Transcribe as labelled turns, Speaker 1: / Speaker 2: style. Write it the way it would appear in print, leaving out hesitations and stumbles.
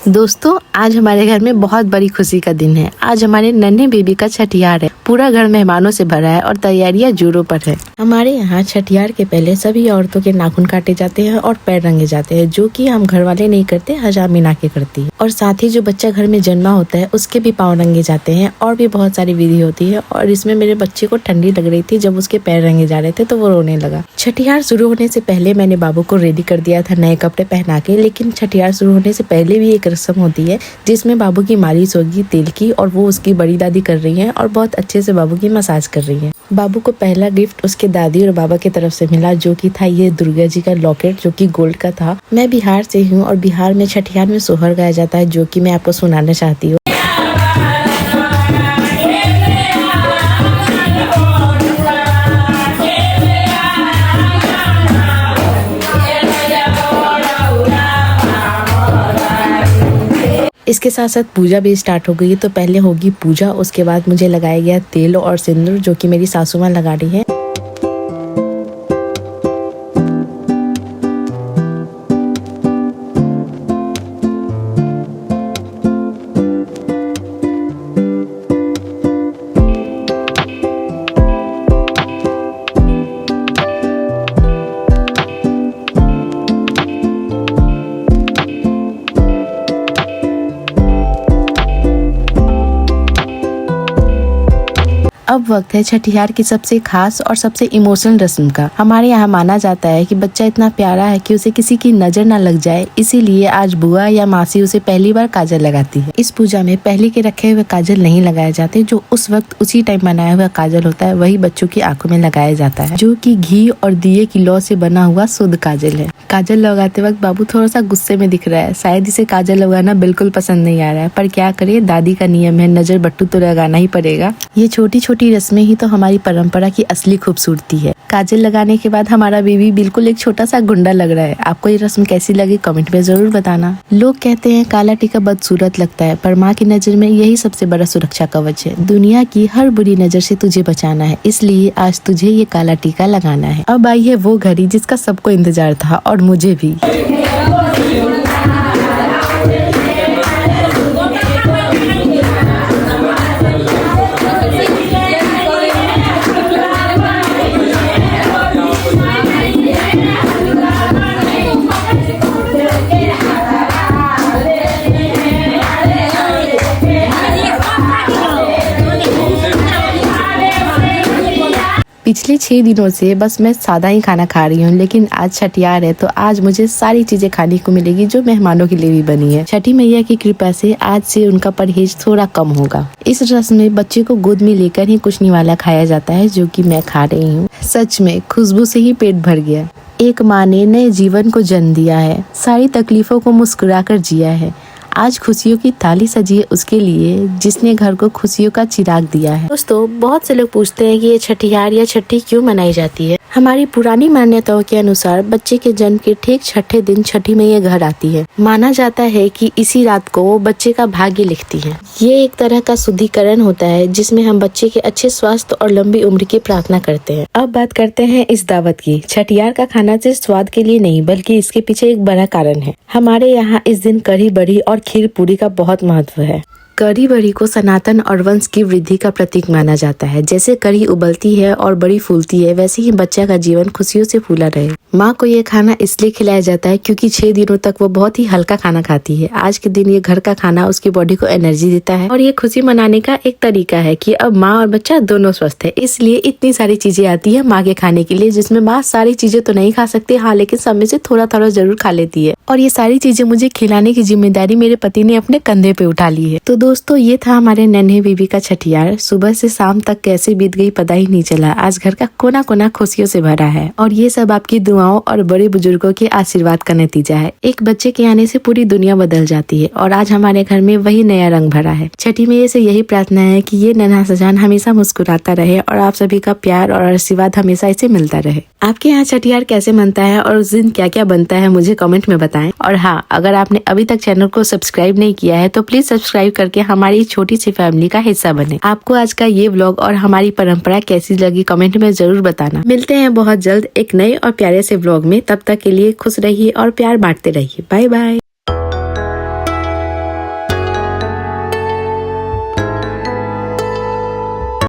Speaker 1: दोस्तों, आज हमारे घर में बहुत बड़ी खुशी का दिन है। आज हमारे नन्हे बेबी का छठियार है। पूरा घर मेहमानों से भरा है और तैयारियां जोरों पर है। हमारे यहाँ छठियार के पहले सभी औरतों के नाखून काटे जाते हैं और पैर रंगे जाते हैं, जो कि हम घर वाले नहीं करते, हजाम मीना के करती है। और साथ ही जो बच्चा घर में जन्मा होता है उसके भी पाँव रंगे जाते हैं और भी बहुत सारी विधि होती है। और इसमें मेरे बच्चे को ठंडी लग रही थी, जब उसके पैर रंगे जा रहे थे तो वो रोने लगा। छठियार शुरू होने से पहले मैंने बाबू को रेडी कर दिया था नए कपड़े पहना के, लेकिन छठियार शुरू होने से पहले भी एक रस्म होती है जिसमें बाबू की मालिश होगी तेल की, और वो उसकी बड़ी दादी कर रही है और बहुत अच्छे से बाबू की मसाज कर रही है। बाबू को पहला गिफ्ट उसके दादी और बाबा की तरफ से मिला, जो कि था ये दुर्गा जी का लॉकेट, जो कि गोल्ड का था। मैं बिहार से हूँ और बिहार में छठियार में सोहर गाया जाता है, जो कि मैं आपको सुनाना चाहती हूँ। इसके साथ साथ पूजा भी स्टार्ट हो गई। तो पहले होगी पूजा, उसके बाद मुझे लगाया गया तेल और सिंदूर, जो कि मेरी सासू माँ लगा रही है। अब वक्त है छठियार की सबसे खास और सबसे इमोशनल रस्म का। हमारे यहाँ माना जाता है कि बच्चा इतना प्यारा है कि उसे किसी की नजर ना लग जाए, इसीलिए आज बुआ या मासी उसे पहली बार काजल लगाती है। इस पूजा में पहले के रखे हुए काजल नहीं लगाए जाते। जो उस वक्त उसी टाइम बनाया हुआ काजल होता है वही बच्चों की आंखों में लगाया जाता है, जो कि घी और दिए की लौ से बना हुआ शुद्ध काजल है। काजल लगाते वक्त बाबू थोड़ा सा गुस्से में दिख रहा है। शायद इसे काजल लगाना बिल्कुल पसंद नहीं आ रहा है, पर क्या करे, दादी का नियम है, नजर बट्टू तो लगाना ही पड़ेगा। ये छोटी छोटी रस्में ही तो हमारी परंपरा की असली खूबसूरती है। काजल लगाने के बाद हमारा बेबी बिल्कुल एक छोटा सा गुंडा लग रहा है। आपको ये रस्म कैसी लगी कमेंट में जरूर बताना। लोग कहते हैं काला टीका बदसूरत लगता है, पर माँ की नजर में यही सबसे बड़ा सुरक्षा कवच है। दुनिया की हर बुरी नजर से तुझे बचाना है, इसलिए आज तुझे ये काला टीका लगाना है। अब आई है वो घड़ी जिसका सबको इंतजार था, और मुझे भी। पिछले 6 दिनों से बस मैं सादा ही खाना खा रही हूँ, लेकिन आज छठियार है तो आज मुझे सारी चीजें खाने को मिलेगी जो मेहमानों के लिए भी बनी है। छठी मैया की कृपा से आज से उनका परहेज थोड़ा कम होगा। इस रस्म में बच्चे को गोद में लेकर ही कुछ निवाला खाया जाता है, जो कि मैं खा रही हूँ। सच में खुशबू से ही पेट भर गया। एक माँ ने नए जीवन को जन्म दिया है, सारी तकलीफों को मुस्कुरा कर जिया है। आज खुशियों की थाली सजी है उसके लिए जिसने घर को खुशियों का चिराग दिया है। दोस्तों, बहुत से लोग पूछते हैं कि ये छठियार या छठी क्यों मनाई जाती है। हमारी पुरानी मान्यताओं के अनुसार बच्चे के जन्म के ठीक छठे दिन छठी मैया घर आती है। माना जाता है कि इसी रात को वो बच्चे का भाग्य लिखती है। ये एक तरह का शुद्धिकरण होता है जिसमें हम बच्चे के अच्छे स्वास्थ्य और लंबी उम्र की प्रार्थना करते हैं। अब बात करते हैं इस दावत की। छठियार का खाना सिर्फ स्वाद के लिए नहीं, बल्कि इसके पीछे एक बड़ा कारण है। हमारे यहाँ इस दिन कढ़ी बड़ी और खीर पूरी का बहुत महत्व है। कढ़ी बड़ी को सनातन और वंश की वृद्धि का प्रतीक माना जाता है। जैसे कढ़ी उबलती है और बड़ी फूलती है, वैसे ही बच्चा का जीवन खुशियों से फूला रहे। माँ को ये खाना इसलिए खिलाया जाता है क्योंकि 6 दिनों तक वो बहुत ही हल्का खाना खाती है। आज के दिन ये घर का खाना उसकी बॉडी को एनर्जी देता है, और ये खुशी मनाने का एक तरीका है कि अब माँ और बच्चा दोनों स्वस्थ है। इसलिए इतनी सारी चीजें आती है माँ के खाने के लिए, जिसमें माँ सारी चीजें तो नहीं खा सकती, हाँ, लेकिन सब में से थोड़ा थोड़ा जरूर खा लेती है। और ये सारी चीजें मुझे खिलाने की जिम्मेदारी मेरे पति ने अपने कंधे पे उठा ली है। तो दोस्तों, ये था हमारे नन्हे बेबी का छठियार। सुबह से शाम तक कैसे बीत गई पता ही नहीं चला। आज घर का कोना कोना खुशियों से भरा है, और ये सब आपकी दुआओं और बड़े बुजुर्गों के आशीर्वाद का नतीजा है। एक बच्चे के आने से पूरी दुनिया बदल जाती है, और आज हमारे घर में वही नया रंग भरा है। छठी मैया से यही प्रार्थना है कि ये नन्हा सजान हमेशा मुस्कुराता रहे और आप सभी का प्यार और आशीर्वाद हमेशा इसे मिलता रहे। आपके यहाँ छठियार कैसे मनता है और उस दिन क्या क्या बनता है मुझे कमेंट में बताएं। और हाँ, अगर आपने अभी तक चैनल को सब्सक्राइब नहीं किया है तो प्लीज सब्सक्राइब करके हमारी छोटी सी फैमिली का हिस्सा बने। आपको आज का ये व्लॉग और हमारी परंपरा कैसी लगी कमेंट में जरूर बताना। मिलते हैं बहुत जल्द एक नए और प्यारे से व्लॉग में। तब तक के लिए खुश रहिए और प्यार बांटते रहिए। Bye bye.